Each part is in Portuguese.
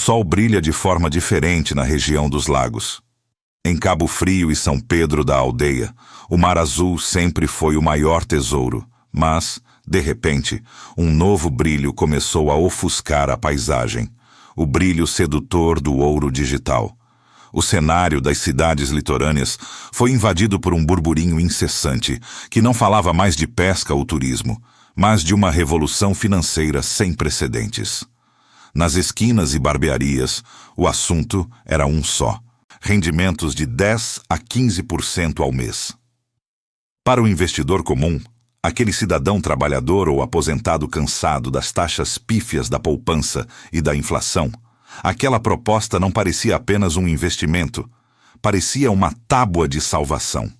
sol brilha de forma diferente na região dos lagos. Em Cabo Frio e São Pedro da Aldeia, o mar azul sempre foi o maior tesouro, mas, de repente, um novo brilho começou a ofuscar a paisagem, o brilho sedutor do ouro digital. O cenário das cidades litorâneas foi invadido por um burburinho incessante, que não falava mais de pesca ou turismo, mas de uma revolução financeira sem precedentes. Nas esquinas e barbearias, o assunto era um só: rendimentos de 10 a 15% ao mês. Para o investidor comum, aquele cidadão trabalhador ou aposentado cansado das taxas pífias da poupança e da inflação, aquela proposta não parecia apenas um investimento, parecia uma tábua de salvação.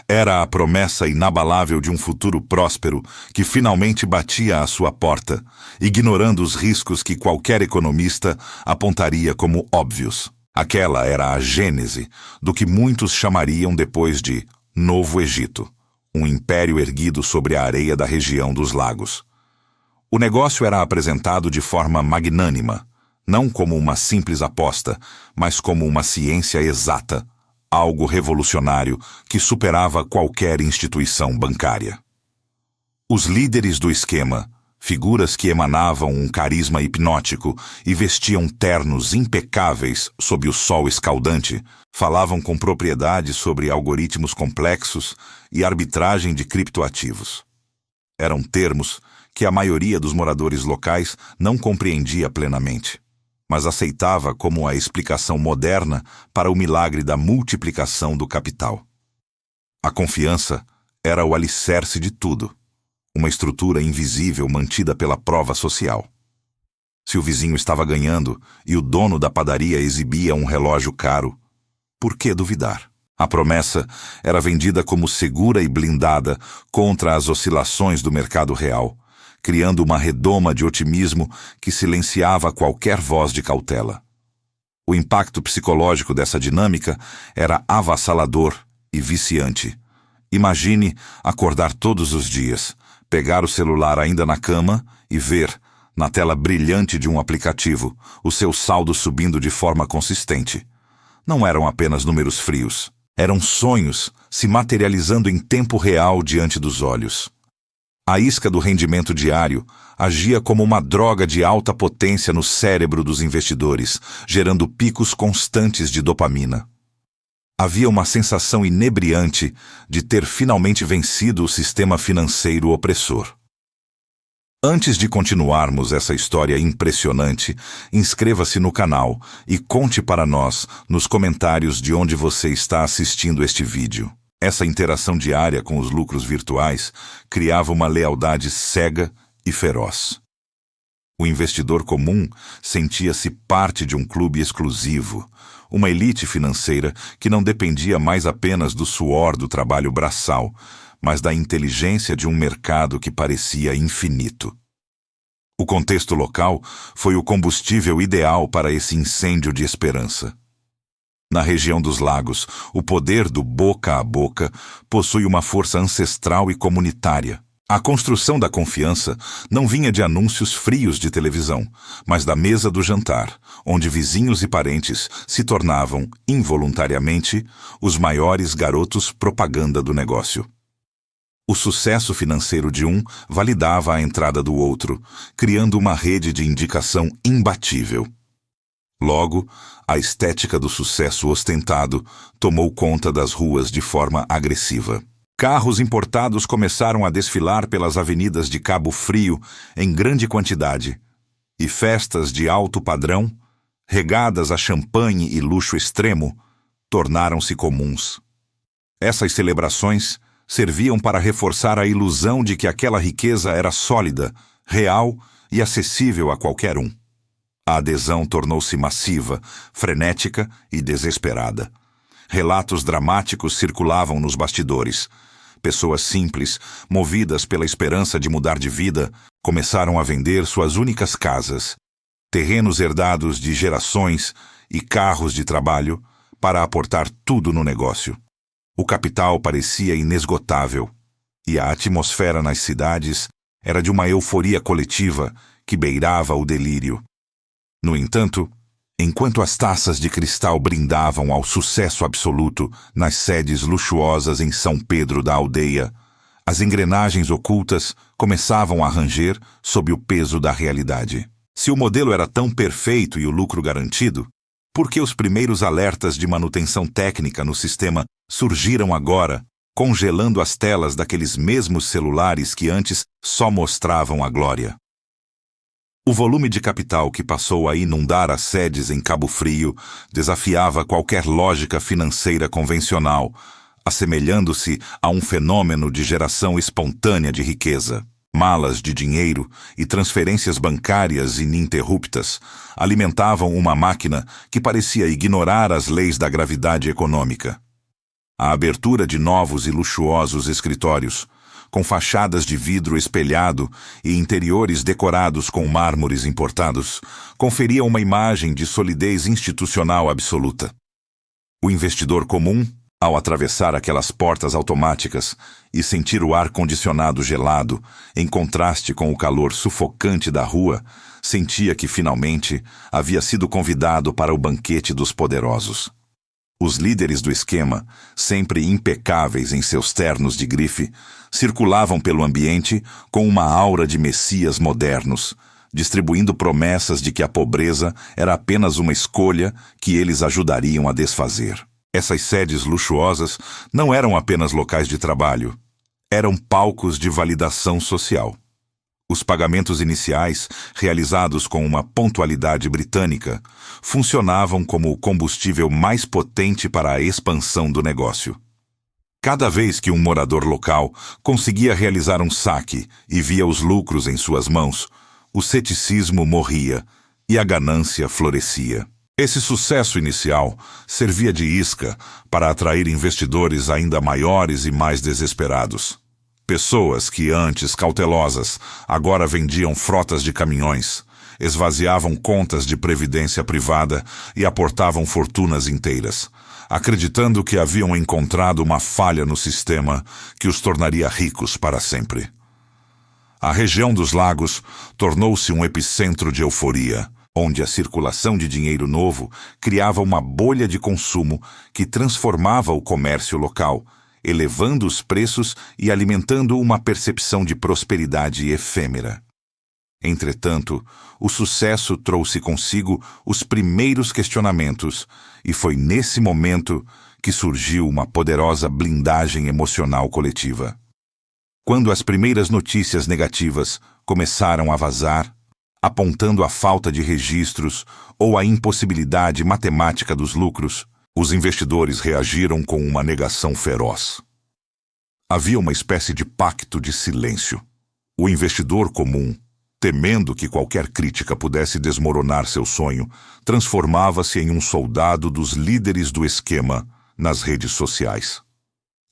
Era a promessa inabalável de um futuro próspero que finalmente batia à sua porta, ignorando os riscos que qualquer economista apontaria como óbvios. Aquela era a gênese do que muitos chamariam depois de Novo Egito, um império erguido sobre a areia da região dos lagos. O negócio era apresentado de forma magnânima, não como uma simples aposta, mas como uma ciência exata, algo revolucionário que superava qualquer instituição bancária. Os líderes do esquema, figuras que emanavam um carisma hipnótico e vestiam ternos impecáveis sob o sol escaldante, falavam com propriedade sobre algoritmos complexos e arbitragem de criptoativos. Eram termos que a maioria dos moradores locais não compreendia plenamente, mas aceitava como a explicação moderna para o milagre da multiplicação do capital. A confiança era o alicerce de tudo, uma estrutura invisível mantida pela prova social. Se o vizinho estava ganhando e o dono da padaria exibia um relógio caro, por que duvidar? A promessa era vendida como segura e blindada contra as oscilações do mercado real, criando uma redoma de otimismo que silenciava qualquer voz de cautela. O impacto psicológico dessa dinâmica era avassalador e viciante. Imagine acordar todos os dias, pegar o celular ainda na cama e ver, na tela brilhante de um aplicativo, o seu saldo subindo de forma consistente. Não eram apenas números frios, eram sonhos se materializando em tempo real diante dos olhos. A isca do rendimento diário agia como uma droga de alta potência no cérebro dos investidores, gerando picos constantes de dopamina. Havia uma sensação inebriante de ter finalmente vencido o sistema financeiro opressor. Antes de continuarmos essa história impressionante, inscreva-se no canal e conte para nós nos comentários de onde você está assistindo este vídeo. Essa interação diária com os lucros virtuais criava uma lealdade cega e feroz. O investidor comum sentia-se parte de um clube exclusivo, uma elite financeira que não dependia mais apenas do suor do trabalho braçal, mas da inteligência de um mercado que parecia infinito. O contexto local foi o combustível ideal para esse incêndio de esperança. Na região dos lagos, o poder do boca a boca possui uma força ancestral e comunitária. A construção da confiança não vinha de anúncios frios de televisão, mas da mesa do jantar, onde vizinhos e parentes se tornavam, involuntariamente, os maiores garotos propaganda do negócio. O sucesso financeiro de um validava a entrada do outro, criando uma rede de indicação imbatível. Logo, a estética do sucesso ostentado tomou conta das ruas de forma agressiva. Carros importados começaram a desfilar pelas avenidas de Cabo Frio em grande quantidade, e festas de alto padrão, regadas a champanhe e luxo extremo, tornaram-se comuns. Essas celebrações serviam para reforçar a ilusão de que aquela riqueza era sólida, real e acessível a qualquer um. A adesão tornou-se massiva, frenética e desesperada. Relatos dramáticos circulavam nos bastidores. Pessoas simples, movidas pela esperança de mudar de vida, começaram a vender suas únicas casas, terrenos herdados de gerações e carros de trabalho para aportar tudo no negócio. O capital parecia inesgotável, e a atmosfera nas cidades era de uma euforia coletiva que beirava o delírio. No entanto, Enquanto as taças de cristal brindavam ao sucesso absoluto nas sedes luxuosas em São Pedro da Aldeia, as engrenagens ocultas começavam a ranger sob o peso da realidade. Se o modelo era tão perfeito e o lucro garantido, por que os primeiros alertas de manutenção técnica no sistema surgiram agora, congelando as telas daqueles mesmos celulares que antes só mostravam a glória? O volume de capital que passou a inundar as sedes em Cabo Frio desafiava qualquer lógica financeira convencional, assemelhando-se a um fenômeno de geração espontânea de riqueza. Malas de dinheiro e transferências bancárias ininterruptas alimentavam uma máquina que parecia ignorar as leis da gravidade econômica. A abertura de novos e luxuosos escritórios, com fachadas de vidro espelhado e interiores decorados com mármores importados, conferia uma imagem de solidez institucional absoluta. O investidor comum, ao atravessar aquelas portas automáticas e sentir o ar-condicionado gelado, em contraste com o calor sufocante da rua, sentia que, finalmente, havia sido convidado para o banquete dos poderosos. Os líderes do esquema, sempre impecáveis em seus ternos de grife, circulavam pelo ambiente com uma aura de messias modernos, distribuindo promessas de que a pobreza era apenas uma escolha que eles ajudariam a desfazer. Essas sedes luxuosas não eram apenas locais de trabalho, eram palcos de validação social. Os pagamentos iniciais, realizados com uma pontualidade britânica, funcionavam como o combustível mais potente para a expansão do negócio. Cada vez que um morador local conseguia realizar um saque e via os lucros em suas mãos, o ceticismo morria e a ganância florescia. Esse sucesso inicial servia de isca para atrair investidores ainda maiores e mais desesperados. Pessoas que, antes cautelosas, agora vendiam frotas de caminhões, esvaziavam contas de previdência privada e aportavam fortunas inteiras, acreditando que haviam encontrado uma falha no sistema que os tornaria ricos para sempre. A região dos lagos tornou-se um epicentro de euforia, onde a circulação de dinheiro novo criava uma bolha de consumo que transformava o comércio local, elevando os preços e alimentando uma percepção de prosperidade efêmera. Entretanto, o sucesso trouxe consigo os primeiros questionamentos, e foi nesse momento que surgiu uma poderosa blindagem emocional coletiva. Quando as primeiras notícias negativas começaram a vazar, apontando a falta de registros ou a impossibilidade matemática dos lucros, os investidores reagiram com uma negação feroz. Havia uma espécie de pacto de silêncio. O investidor comum, temendo que qualquer crítica pudesse desmoronar seu sonho, transformava-se em um soldado dos líderes do esquema nas redes sociais.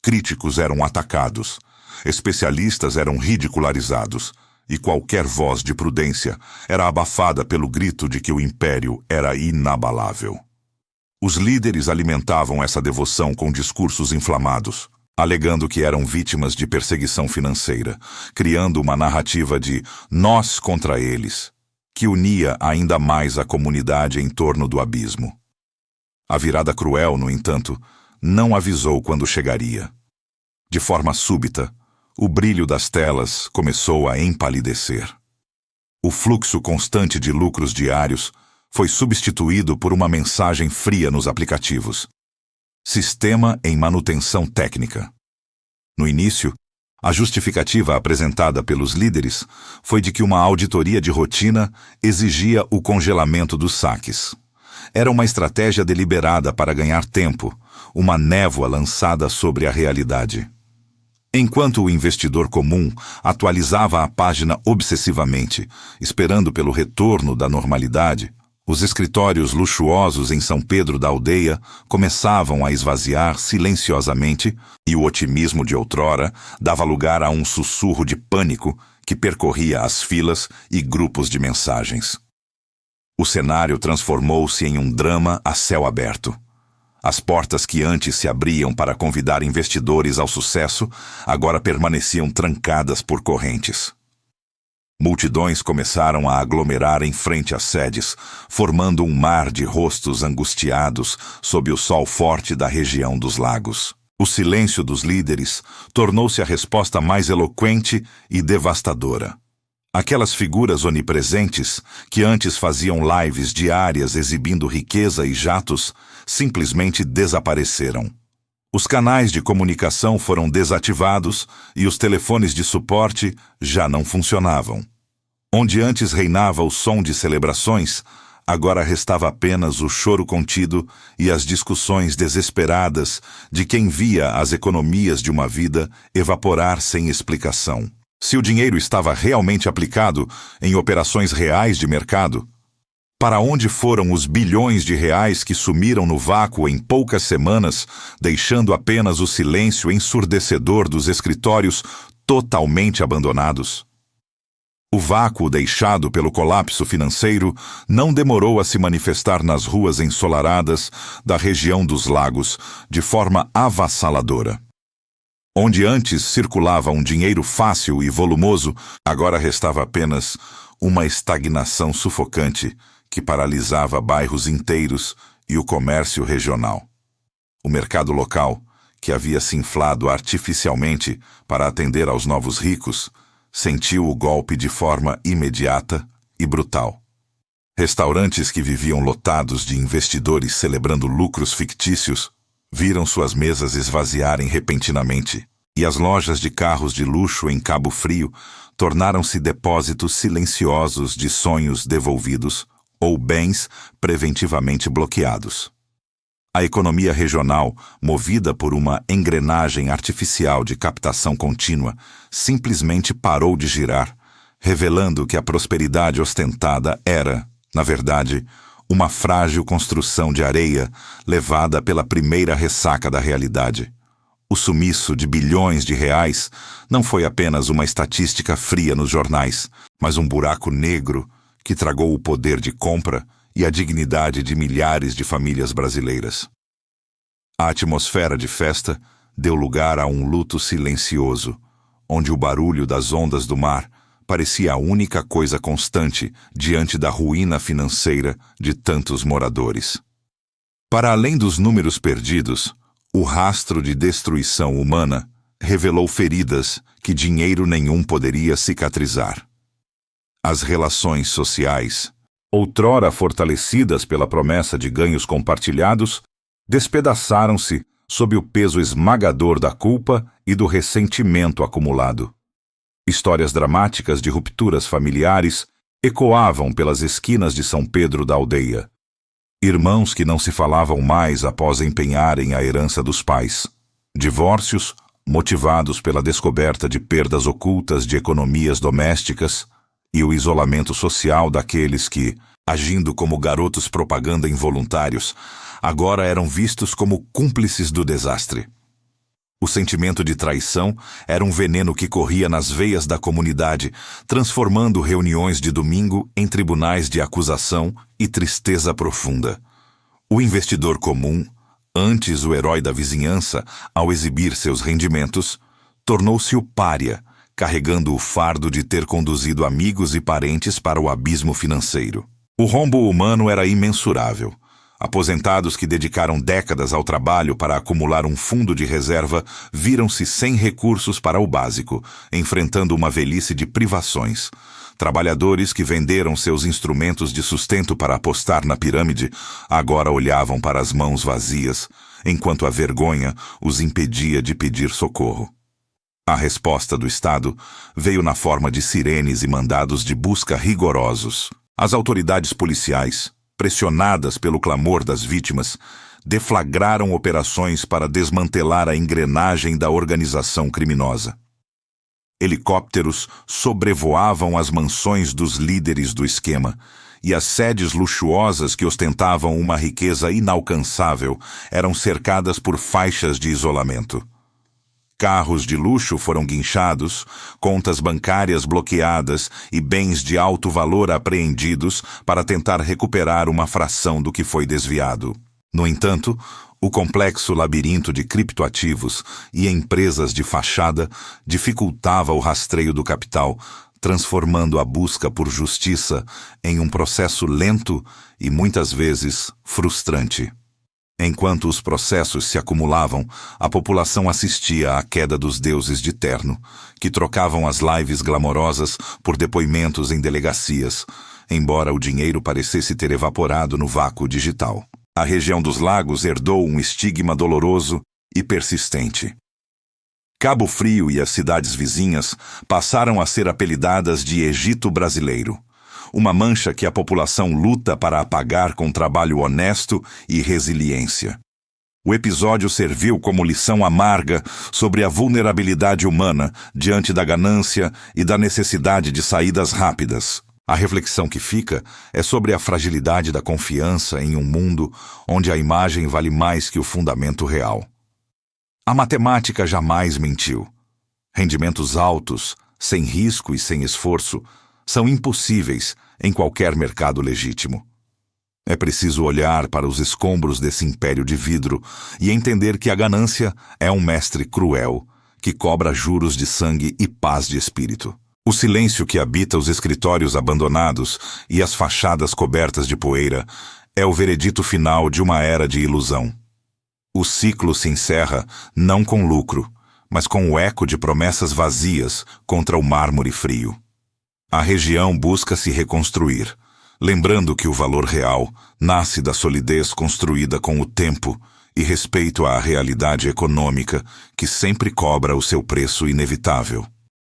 Críticos eram atacados, especialistas eram ridicularizados, e qualquer voz de prudência era abafada pelo grito de que o império era inabalável. Os líderes alimentavam essa devoção com discursos inflamados, alegando que eram vítimas de perseguição financeira, criando uma narrativa de nós contra eles, que unia ainda mais a comunidade em torno do abismo. A virada cruel, no entanto, não avisou quando chegaria. De forma súbita, o brilho das telas começou a empalidecer. O fluxo constante de lucros diários foi substituído por uma mensagem fria nos aplicativos. Sistema em manutenção técnica. No início, a justificativa apresentada pelos líderes foi de que uma auditoria de rotina exigia o congelamento dos saques. Era uma estratégia deliberada para ganhar tempo, uma névoa lançada sobre a realidade. Enquanto o investidor comum atualizava a página obsessivamente, esperando pelo retorno da normalidade, os escritórios luxuosos em São Pedro da Aldeia começavam a esvaziar silenciosamente e o otimismo de outrora dava lugar a um sussurro de pânico que percorria as filas e grupos de mensagens. O cenário transformou-se em um drama a céu aberto. As portas que antes se abriam para convidar investidores ao sucesso agora permaneciam trancadas por correntes. Multidões começaram a aglomerar em frente às sedes, formando um mar de rostos angustiados sob o sol forte da região dos lagos. O silêncio dos líderes tornou-se a resposta mais eloquente e devastadora. Aquelas figuras onipresentes, que antes faziam lives diárias exibindo riqueza e jatos, simplesmente desapareceram. Os canais de comunicação foram desativados e os telefones de suporte já não funcionavam. Onde antes reinava o som de celebrações, agora restava apenas o choro contido e as discussões desesperadas de quem via as economias de uma vida evaporar sem explicação. Se o dinheiro estava realmente aplicado em operações reais de mercado, para onde foram os bilhões de reais que sumiram no vácuo em poucas semanas, deixando apenas o silêncio ensurdecedor dos escritórios totalmente abandonados? O vácuo deixado pelo colapso financeiro não demorou a se manifestar nas ruas ensolaradas da região dos lagos de forma avassaladora. Onde antes circulava um dinheiro fácil e volumoso, agora restava apenas uma estagnação sufocante que paralisava bairros inteiros e o comércio regional. O mercado local, que havia se inflado artificialmente para atender aos novos ricos, sentiu o golpe de forma imediata e brutal. Restaurantes que viviam lotados de investidores celebrando lucros fictícios viram suas mesas esvaziarem repentinamente, e as lojas de carros de luxo em Cabo Frio tornaram-se depósitos silenciosos de sonhos devolvidos ou bens preventivamente bloqueados. A economia regional, movida por uma engrenagem artificial de captação contínua, simplesmente parou de girar, revelando que a prosperidade ostentada era, na verdade, uma frágil construção de areia levada pela primeira ressaca da realidade. O sumiço de bilhões de reais não foi apenas uma estatística fria nos jornais, mas um buraco negro que tragou o poder de compra e a dignidade de milhares de famílias brasileiras. A atmosfera de festa deu lugar a um luto silencioso, onde o barulho das ondas do mar parecia a única coisa constante diante da ruína financeira de tantos moradores. Para além dos números perdidos, o rastro de destruição humana revelou feridas que dinheiro nenhum poderia cicatrizar. As relações sociais, outrora fortalecidas pela promessa de ganhos compartilhados, despedaçaram-se sob o peso esmagador da culpa e do ressentimento acumulado. Histórias dramáticas de rupturas familiares ecoavam pelas esquinas de São Pedro da Aldeia. Irmãos que não se falavam mais após empenharem a herança dos pais. Divórcios motivados pela descoberta de perdas ocultas de economias domésticas e o isolamento social daqueles que, agindo como garotos propaganda involuntários, agora eram vistos como cúmplices do desastre. O sentimento de traição era um veneno que corria nas veias da comunidade, transformando reuniões de domingo em tribunais de acusação e tristeza profunda. O investidor comum, antes o herói da vizinhança, ao exibir seus rendimentos, tornou-se o pária, carregando o fardo de ter conduzido amigos e parentes para o abismo financeiro. O rombo humano era imensurável. Aposentados que dedicaram décadas ao trabalho para acumular um fundo de reserva viram-se sem recursos para o básico, enfrentando uma velhice de privações. Trabalhadores que venderam seus instrumentos de sustento para apostar na pirâmide agora olhavam para as mãos vazias, enquanto a vergonha os impedia de pedir socorro. A resposta do Estado veio na forma de sirenes e mandados de busca rigorosos. As autoridades policiais, pressionadas pelo clamor das vítimas, deflagraram operações para desmantelar a engrenagem da organização criminosa. Helicópteros sobrevoavam as mansões dos líderes do esquema, e as sedes luxuosas que ostentavam uma riqueza inalcançável eram cercadas por faixas de isolamento. Carros de luxo foram guinchados, contas bancárias bloqueadas e bens de alto valor apreendidos para tentar recuperar uma fração do que foi desviado. No entanto, o complexo labirinto de criptoativos e empresas de fachada dificultava o rastreio do capital, transformando a busca por justiça em um processo lento e muitas vezes frustrante. Enquanto os processos se acumulavam, a população assistia à queda dos deuses de terno, que trocavam as lives glamorosas por depoimentos em delegacias, embora o dinheiro parecesse ter evaporado no vácuo digital. A região dos lagos herdou um estigma doloroso e persistente. Cabo Frio e as cidades vizinhas passaram a ser apelidadas de Egito brasileiro, uma mancha que a população luta para apagar com trabalho honesto e resiliência. O episódio serviu como lição amarga sobre a vulnerabilidade humana diante da ganância e da necessidade de saídas rápidas. A reflexão que fica é sobre a fragilidade da confiança em um mundo onde a imagem vale mais que o fundamento real. A matemática jamais mentiu. Rendimentos altos, sem risco e sem esforço, são impossíveis em qualquer mercado legítimo. É preciso olhar para os escombros desse império de vidro e entender que a ganância é um mestre cruel que cobra juros de sangue e paz de espírito. O silêncio que habita os escritórios abandonados e as fachadas cobertas de poeira é o veredito final de uma era de ilusão. O ciclo se encerra não com lucro, mas com o eco de promessas vazias contra o mármore frio. A região busca se reconstruir, lembrando que o valor real nasce da solidez construída com o tempo e respeito à realidade econômica que sempre cobra o seu preço inevitável.